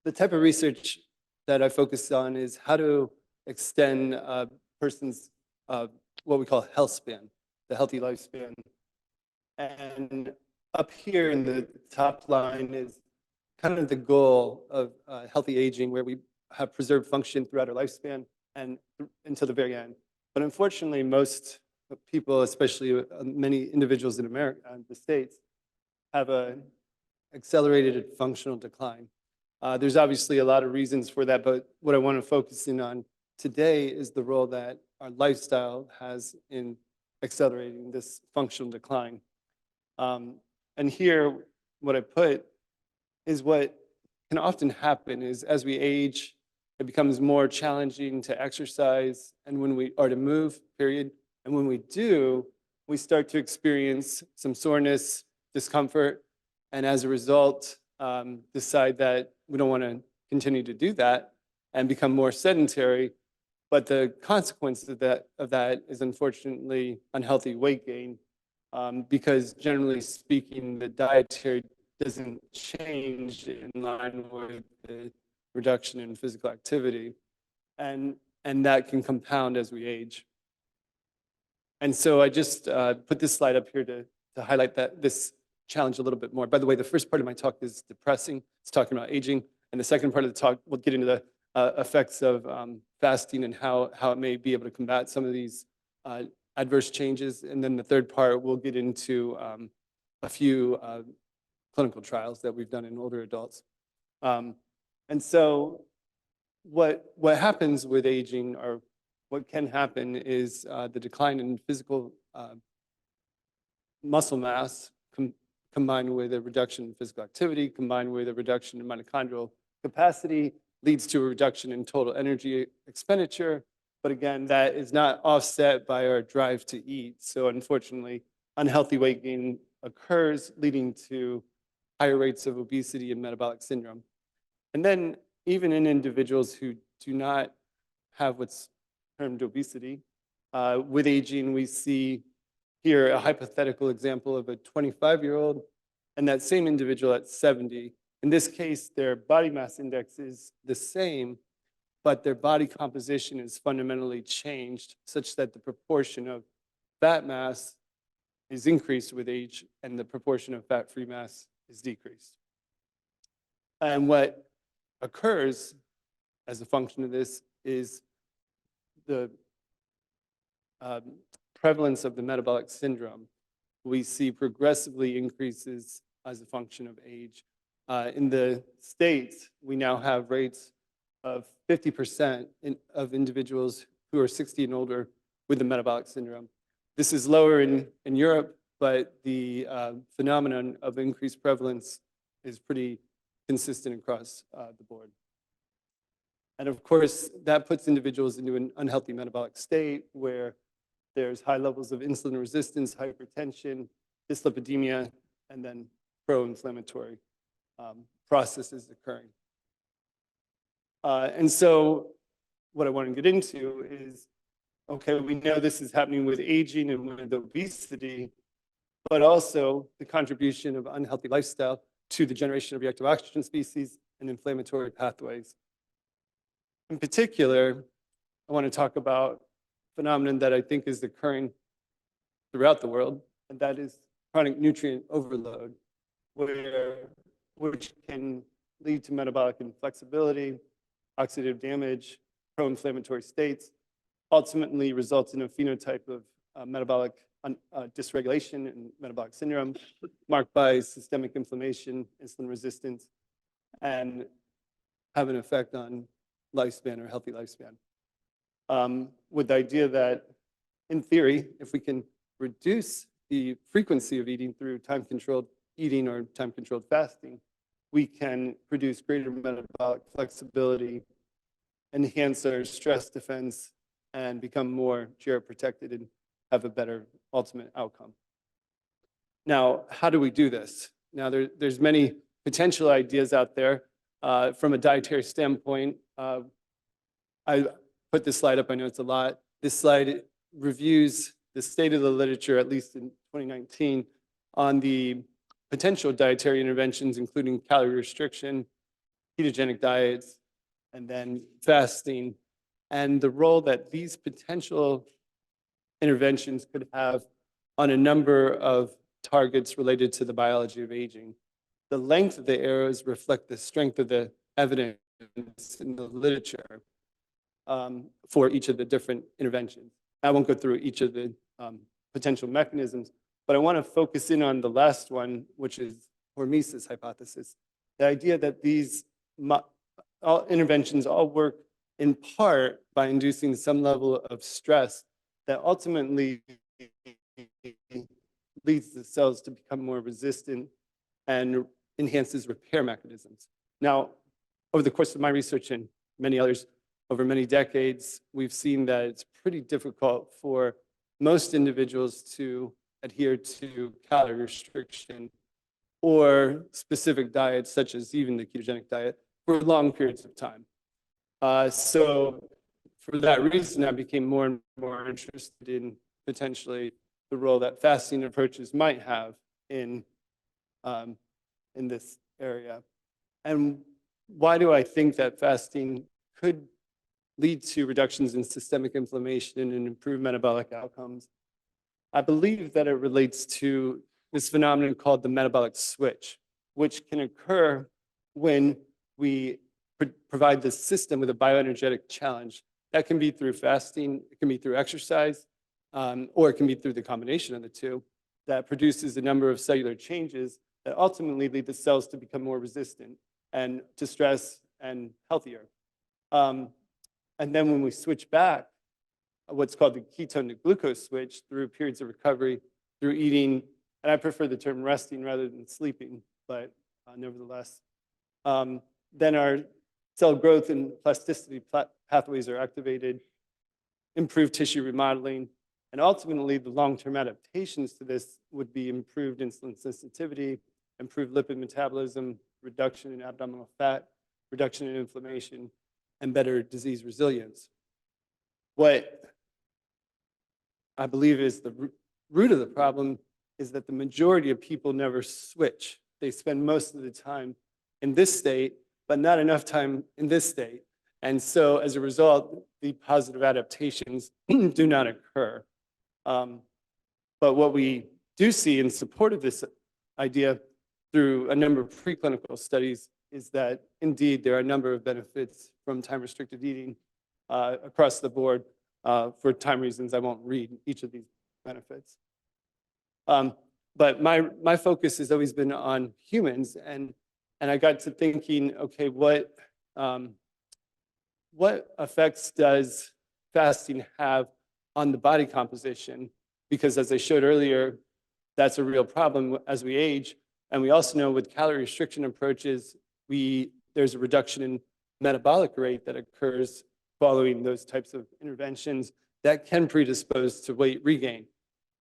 the type of research that I focus on is how to extend a person's what we call health span, the healthy lifespan. And up here in the top line is kind of the goal of healthy aging, where we have preserved function throughout our lifespan and until the very end. But unfortunately, most people, especially many individuals in America, the States, have a accelerated functional decline. There's obviously a lot of reasons for that, but what I want to focus in on today is the role that our lifestyle has in accelerating this functional decline. And here, what I put is what can often happen is as we age, it becomes more challenging to exercise and when we are to move, period. And when we do, we start to experience some soreness, discomfort, and as a result, decide that we don't want to continue to do that and become more sedentary. But the consequence of that is unfortunately unhealthy weight gain, because generally speaking, the dietary doesn't change in line with the reduction in physical activity, and that can compound as we age. And so I just put this slide up here to highlight this challenge a little bit more. By the way, the first part of my talk is depressing. It's talking about aging. And the second part of the talk, we'll get into the effects of fasting and how it may be able to combat some of these adverse changes. And then the third part, we'll get into a few clinical trials that we've done in older adults. And so what happens with aging, or what can happen, is the decline in physical muscle mass combined with a reduction in physical activity, combined with a reduction in mitochondrial capacity, leads to a reduction in total energy expenditure. But again, that is not offset by our drive to eat. So unfortunately, unhealthy weight gain occurs, leading to higher rates of obesity and metabolic syndrome. And then even in individuals who do not have what's termed obesity, with aging, we see here a hypothetical example of a 25-year-old and that same individual at 70. In this case, their body mass index is the same, but their body composition is fundamentally changed such that the proportion of fat mass is increased with age and the proportion of fat-free mass is decreased. And what occurs as a function of this is the prevalence of the metabolic syndrome. We see progressively increases as a function of age. In the States, we now have rates of 50% of individuals who are 60 and older with the metabolic syndrome. This is lower in Europe, but the phenomenon of increased prevalence is pretty consistent across the board. And of course, that puts individuals into an unhealthy metabolic state where there's high levels of insulin resistance, hypertension, dyslipidemia, and then pro-inflammatory processes occurring. And so what I want to get into is, okay, we know this is happening with aging and with obesity, but also the contribution of unhealthy lifestyle to the generation of reactive oxygen species and inflammatory pathways. In particular, I want to talk about a phenomenon that I think is occurring throughout the world, and that is chronic nutrient overload, which can lead to metabolic inflexibility, oxidative damage, pro-inflammatory states, ultimately results in a phenotype of metabolic dysregulation and metabolic syndrome marked by systemic inflammation, insulin resistance, and have an effect on lifespan or healthy lifespan. With the idea that, in theory, if we can reduce the frequency of eating through time-controlled eating or time-controlled fasting, we can produce greater metabolic flexibility, enhance our stress defense, and become more geroprotected and have a better ultimate outcome. Now, how do we do this? Now, there's many potential ideas out there. From a dietary standpoint, I put this slide up, I know it's a lot. This slide reviews the state of the literature, at least in 2019, on the potential dietary interventions, including calorie restriction, ketogenic diets, and then fasting, and the role that these potential interventions could have on a number of targets related to the biology of aging. The length of the arrows reflect the strength of the evidence in the literature for each of the different interventions. I won't go through each of the potential mechanisms, but I want to focus in on the last one, which is hormesis hypothesis. The idea that these all interventions all work in part by inducing some level of stress that ultimately leads the cells to become more resistant and enhances repair mechanisms. Now, over the course of my research and many others, over many decades, we've seen that it's pretty difficult for most individuals to adhere to calorie restriction or specific diets, such as even the ketogenic diet, for long periods of time. So for that reason, I became more and more interested in potentially the role that fasting approaches might have in this area. And why do I think that fasting could lead to reductions in systemic inflammation and improved metabolic outcomes? I believe that it relates to this phenomenon called the metabolic switch, which can occur when we provide the system with a bioenergetic challenge. That can be through fasting, it can be through exercise, or it can be through the combination of the two that produces a number of cellular changes that ultimately lead the cells to become more resistant and to stress and healthier. And then when we switch back, what's called the ketone to glucose switch through periods of recovery, through eating, and I prefer the term resting rather than sleeping, but nevertheless, then our cell growth and plasticity pathways are activated, improved tissue remodeling, and ultimately the long-term adaptations to this would be improved insulin sensitivity, improved lipid metabolism, reduction in abdominal fat, reduction in inflammation, and better disease resilience. What I believe is the root of the problem is that the majority of people never switch. They spend most of the time in this state, but not enough time in this state. And so as a result, the positive adaptations do not occur. But what we do see in support of this idea through a number of preclinical studies is that indeed there are a number of benefits from time-restricted eating across the board. For time reasons, I won't read each of these benefits. But my focus has always been on humans, and I got to thinking, okay, what effects does fasting have on the body composition? Because as I showed earlier, that's a real problem as we age. And we also know with calorie restriction approaches, there's a reduction in metabolic rate that occurs following those types of interventions that can predispose to weight regain.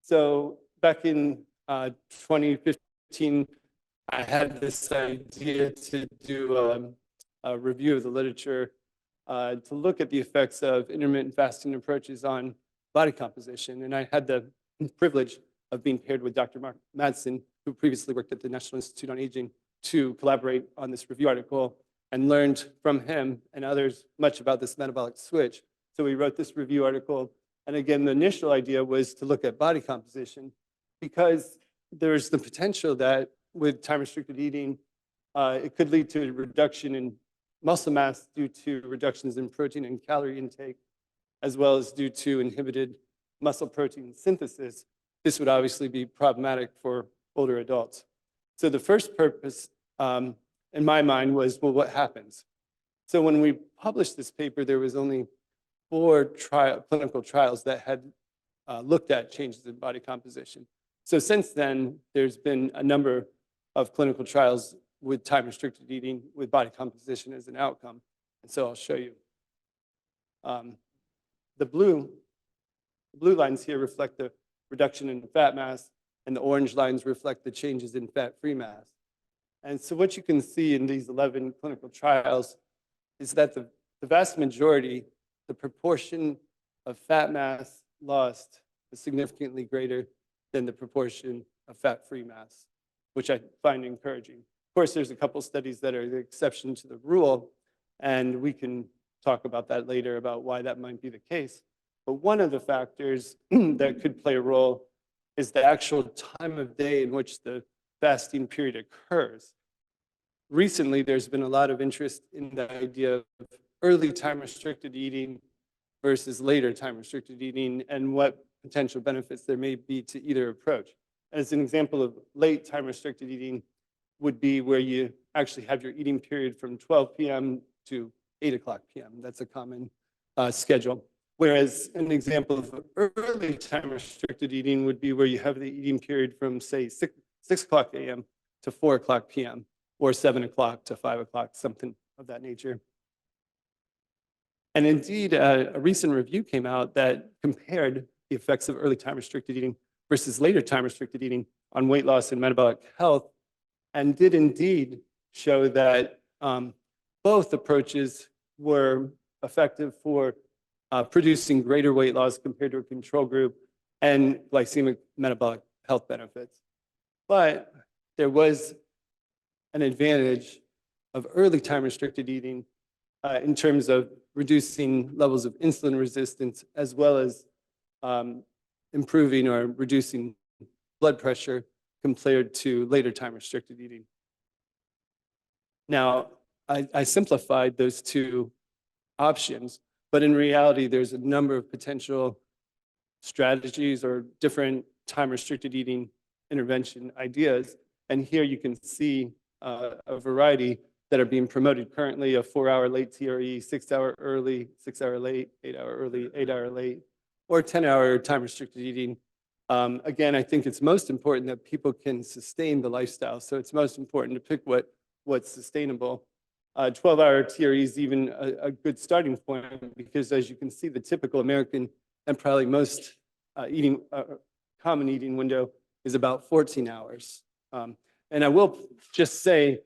So back in 2015, I had this idea to do a review of the literature to look at the effects of intermittent fasting approaches on body composition. And I had the privilege of being paired with Dr. Mark Madsen, who previously worked at the National Institute on Aging, to collaborate on this review article, and learned from him and others much about this metabolic switch. So we wrote this review article. And again, the initial idea was to look at body composition, because there's the potential that with time-restricted eating, it could lead to a reduction in muscle mass due to reductions in protein and calorie intake, as well as due to inhibited muscle protein synthesis. This would obviously be problematic for older adults. So the first purpose in my mind was, well, what happens? So when we published this paper, there was only 4 clinical trials that had looked at changes in body composition. So since then, there's been a number of clinical trials with time-restricted eating with body composition as an outcome. And so I'll show you. The blue lines here reflect the reduction in fat mass, and the orange lines reflect the changes in fat-free mass. And so what you can see in these 11 clinical trials is that the vast majority, the proportion of fat mass lost is significantly greater than the proportion of fat-free mass, which I find encouraging. course, there's a couple studies that are the exception to the rule, and we can talk about that later about why that might be the case. But one of the factors that could play a role is the actual time of day in which the fasting period occurs. Recently, there's been a lot of interest in the idea of early time-restricted eating versus later time-restricted eating and what potential benefits there may be to either approach. As an example of late time-restricted eating would be where you actually have your eating period from 12 p.m. to 8 o'clock p.m. That's a common schedule. Whereas an example of early time-restricted eating would be where you have the eating period from, say, 6 o'clock a.m. to 4 o'clock p.m. or 7 o'clock to 5 o'clock, something of that nature. And indeed, a recent review came out that compared the effects of early time-restricted eating versus later time-restricted eating on weight loss and metabolic health, and did indeed show that both approaches were effective for producing greater weight loss compared to a control group and glycemic metabolic health benefits. But there was an advantage of early time-restricted eating in terms of reducing levels of insulin resistance, as well as improving or reducing blood pressure compared to later time-restricted eating. Now, I simplified those two options, but in reality, there's a number of potential strategies or different time-restricted eating intervention ideas. And here you can see a variety that are being promoted currently: a 4-hour late TRE, 6-hour early, 6-hour late, 8-hour early, 8-hour late, or 10-hour time-restricted eating. Again, I think it's most important that people can sustain the lifestyle. So it's most important to pick what's sustainable. 12-hour TRE is even a good starting point, because as you can see, the typical American and probably most common eating window is about 14 hours. And I will just say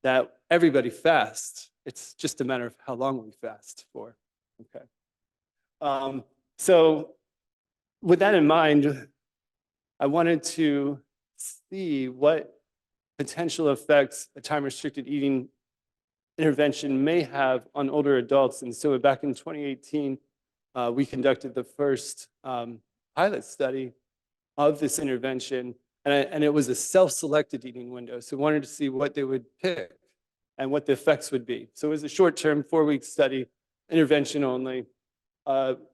that everybody fasts. It's just a matter of how long we fast for. Okay. So with that in mind, I wanted to see what potential effects a time-restricted eating intervention may have on older adults. And so back in 2018, we conducted the first pilot study of this intervention, and it was a self-selected eating window. So we wanted to see what they would pick and what the effects would be. So it was a short-term, 4-week study, intervention only,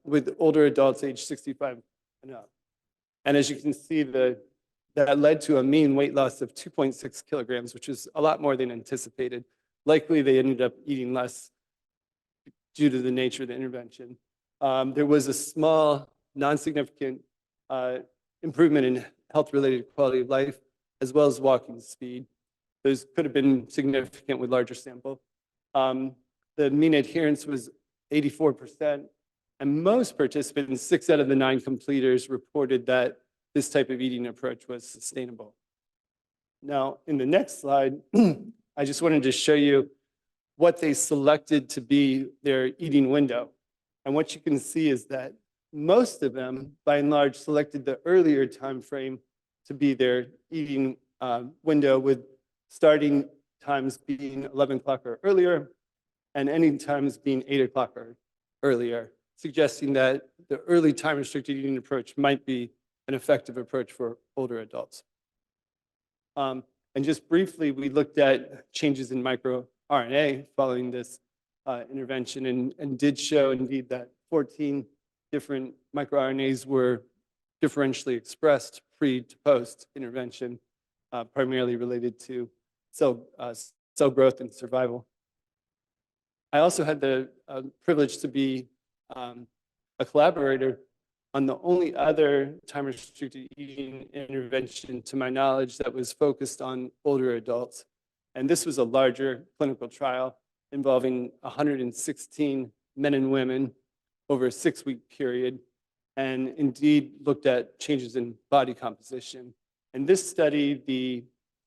with older adults age 65 and up. And as you can see, that led to a mean weight loss of 2.6 kilograms, which is a lot more than anticipated. Likely, they ended up eating less due to the nature of the intervention. There was a small, non-significant improvement in health-related quality of life, as well as walking speed. Those could have been significant with larger sample. The mean adherence was 84%, and most participants, 6 out of the 9 completers, reported that this type of eating approach was sustainable. Now, in the next slide, I just wanted to show you what they selected to be their eating window. And what you can see is that most of them, by and large, selected the earlier time frame to be their eating window, with starting times being 11 o'clock or earlier, and ending times being 8 o'clock or earlier, suggesting that the early time-restricted eating approach might be an effective approach for older adults. And just briefly, we looked at changes in microRNA following this intervention, and did show indeed that 14 different microRNAs were differentially expressed pre to post intervention, primarily related to cell growth and survival. I also had the privilege to be a collaborator on the only other time-restricted eating intervention, to my knowledge, that was focused on older adults. And this was a larger clinical trial involving 116 men and women over a 6-week period, and indeed looked at changes in body composition. In this study, the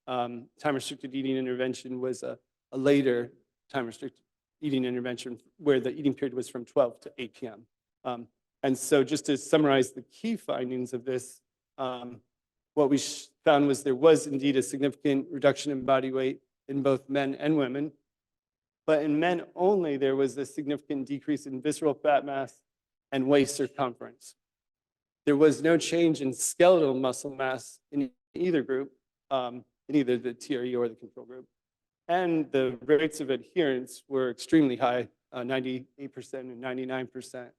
time-restricted eating intervention was a later time-restricted eating intervention, where the eating period was from 12 to 8 p.m. And so just to summarize the key findings of this, what we found was there was indeed a significant reduction in body weight in both men and women. But in men only, there was a significant decrease in visceral fat mass and waist circumference. There was no change in skeletal muscle mass in either group, in either the TRE or the control group. And the rates of adherence were extremely high, 98% and 99%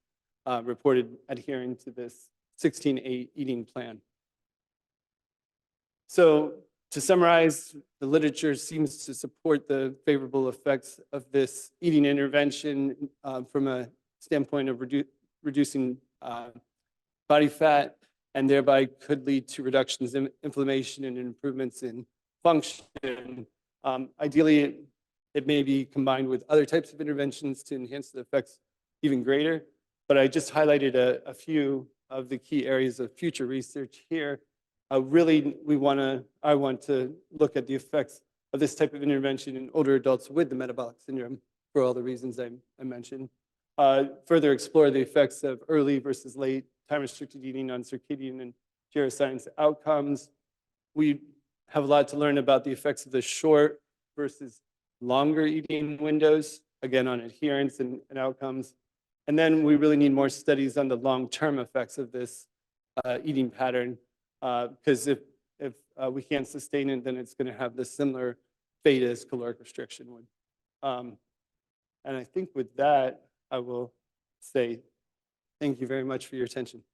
reported adhering to this 16-8 eating plan. So to summarize, the literature seems to support the favorable effects of this eating intervention from a standpoint of reducing body fat, and thereby could lead to reductions in inflammation and improvements in function. Ideally, it may be combined with other types of interventions to enhance the effects even greater, but I just highlighted a few of the key areas of future research here. Really, I want to look at the effects of this type of intervention in older adults with the metabolic syndrome for all the reasons I mentioned. Further explore the effects of early versus late time-restricted eating on circadian and neuroscience outcomes. We have a lot to learn about the effects of the short versus longer eating windows, again, on adherence and outcomes. And then we really need more studies on the long-term effects of this eating pattern, because if we can't sustain it, then it's going to have the similar fate as caloric restriction would. And I think with that, I will say thank you very much for your attention.